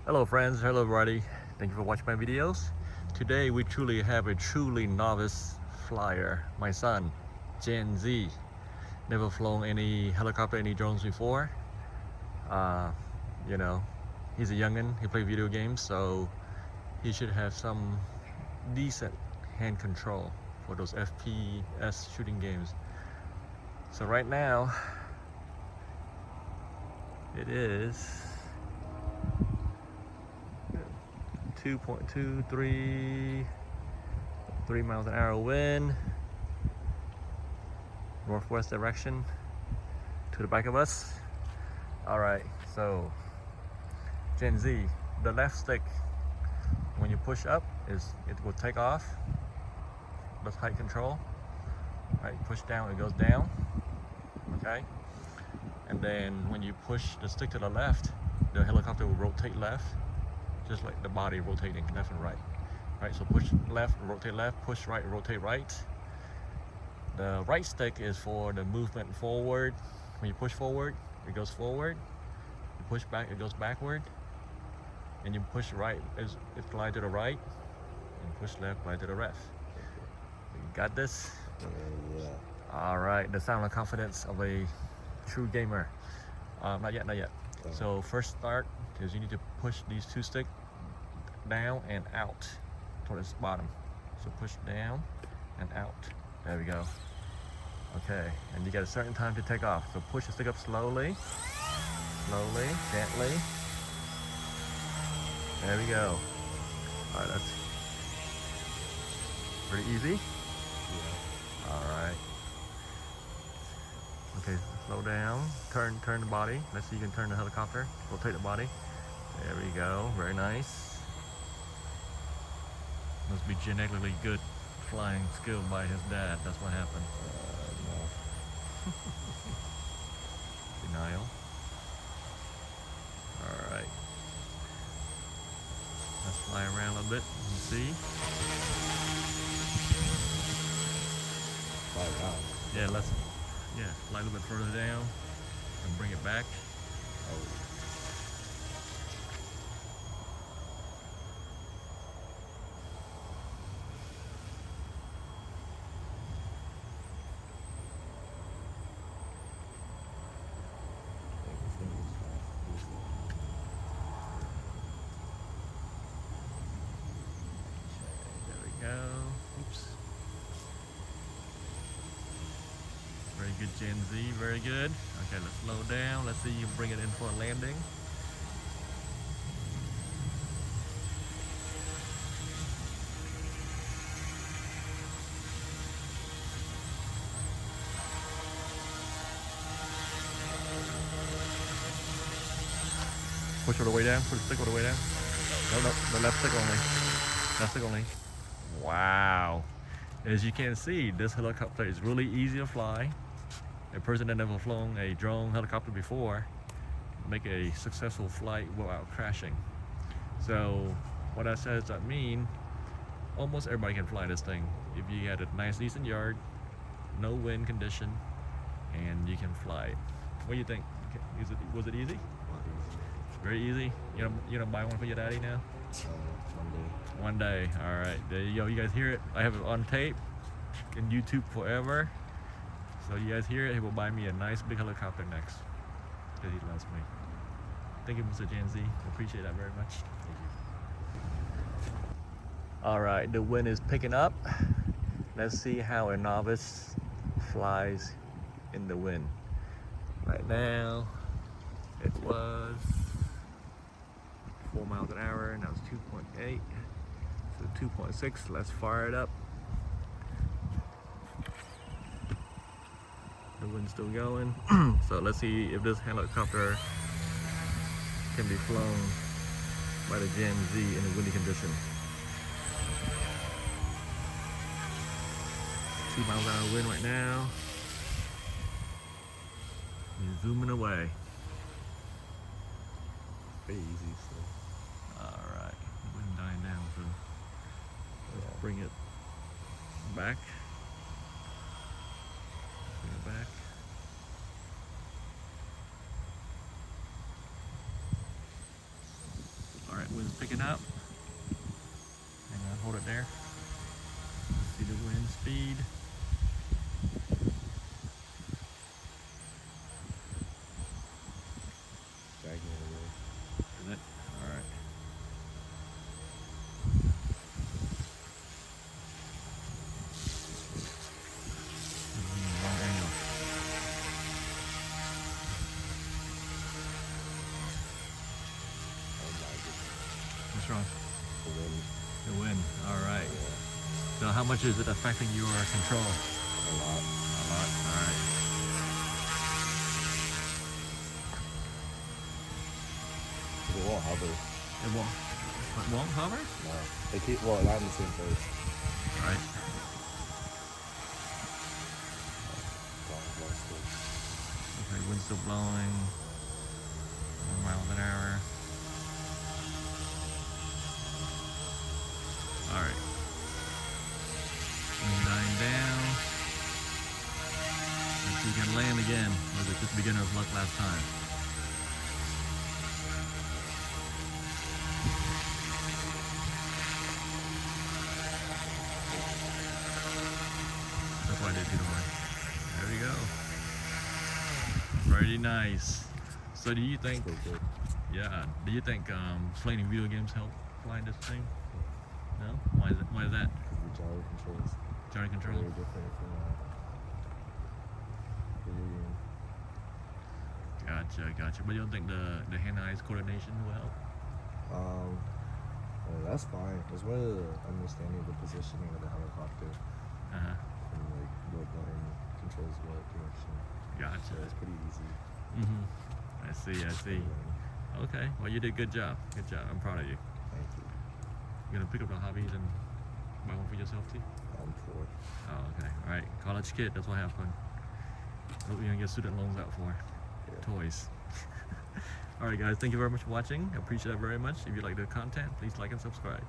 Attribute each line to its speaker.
Speaker 1: Hello friends, hello everybody. Thank you for watching my videos. Today we truly have a truly novice flyer. My son, Gen Z. Never flown any helicopter, any drones before. Uh, you know, he's a youngin', he plays video games, so he should have some decent hand control for those FPS shooting games. So right now, it is 2.23 3 miles an hour wind, northwest direction to the back of us. All right, so Gen Z, the left stick, when you push up, it will take off. That's height control. Right, push down, it goes down. Okay, and then when you push the stick to the left, the helicopter will rotate left, just like the body rotating left and right. Right, so push left, rotate left, push right, rotate right. The right stick is for the movement forward. When you push forward, it goes forward. You push back, it goes backward. And you push right, it flies to the right. And push left, fly to the left. You got this?
Speaker 2: Yeah.
Speaker 1: All right, the sound and confidence of a true gamer. Not yet, not yet. So first start is you need to push these two sticks down and out towards the bottom. So push down and out. There we go. Okay, and you got a certain time to take off. So push the stick up slowly, slowly, gently. There we go. All right, that's pretty easy.
Speaker 2: Yeah.
Speaker 1: All right. Okay, slow down. Turn the body. Let's see, you can turn the helicopter. Rotate the body. There we go. Very nice. Must be genetically good flying skill by his dad. That's what happened.
Speaker 2: No.
Speaker 1: Denial. All right. Let's fly around a little bit and see.
Speaker 2: Fly around.
Speaker 1: Yeah, fly a little bit further down and bring it back.
Speaker 2: Oh.
Speaker 1: There we go. Oops. Very good, Gen Z. Very good. Okay, let's slow down. Let's see you bring it in for a landing. Push all the way down. Push the stick all the way down. No, the left stick only. Left stick only. Wow. As you can see, this helicopter is really easy to fly. A person that never flown a drone helicopter before make a successful flight without crashing. So what that says, that mean almost everybody can fly this thing. If you had a nice decent yard, no wind condition, and you can fly it. What do you think? Was it easy? Very easy. You don't buy one for your daddy now? One day. All right. There you go. You guys hear it? I have it on tape in YouTube forever. So you guys hear it? He will buy me a nice big helicopter next because he loves me. Thank you, Mr. Gen Z. Appreciate that very much. Thank you. All right. The wind is picking up. Let's see how a novice flies in the wind. Right now, it was 4 miles an hour, now it's 2.8, so 2.6. Let's fire it up. The wind's still going. So let's see if this helicopter can be flown by the Gen Z in a windy condition. 2 miles an hour wind right now. He's zooming away.
Speaker 2: Pretty easy, so.
Speaker 1: Alright, the wind dying down, so let's bring it back. Bring it back. Alright. Wind's picking up. Hang on, hold it there. See the wind speed.
Speaker 2: Dragging it away.
Speaker 1: Is it? Alright. Wrong angle.
Speaker 2: Oh my goodness.
Speaker 1: What's wrong?
Speaker 2: The wind.
Speaker 1: The wind. Alright.
Speaker 2: Yeah.
Speaker 1: So how much is it affecting your control?
Speaker 2: A lot.
Speaker 1: A lot. Alright.
Speaker 2: It won't hover.
Speaker 1: It won't hover?
Speaker 2: No. They keep, well, not in the same place.
Speaker 1: Alright. Okay, wind's still blowing. 1 mile an hour. Alright. Wind dying down. Let's see if we can land again. Or was it just beginner's luck last time? That's why I did 2 to 1. There we go. Very nice. So do you think,
Speaker 2: Still good.
Speaker 1: yeah, do you think playing video games help flying this thing? No? Why is that?
Speaker 2: Because the gyro controls
Speaker 1: Gyro control?
Speaker 2: very different from video game.
Speaker 1: Gotcha. But you don't think the hand-eyes coordination will help?
Speaker 2: Well, that's fine. It's more the understanding the positioning of the helicopter
Speaker 1: Uh-huh.
Speaker 2: and like what button controls what direction. So
Speaker 1: Gotcha.
Speaker 2: it's pretty easy.
Speaker 1: Mm-hmm. I see. Okay, well you did a good job. Good job. I'm proud of you.
Speaker 2: Thank you.
Speaker 1: You gonna pick up the hobbies and buy one for yourself too?
Speaker 2: I'm poor.
Speaker 1: Oh, okay. Alright. College kid, that's what happened. Hope you're gonna get student loans out for
Speaker 2: Yeah.
Speaker 1: toys. Alright guys, thank you very much for watching. I appreciate it very much. If you like the content, please like and subscribe.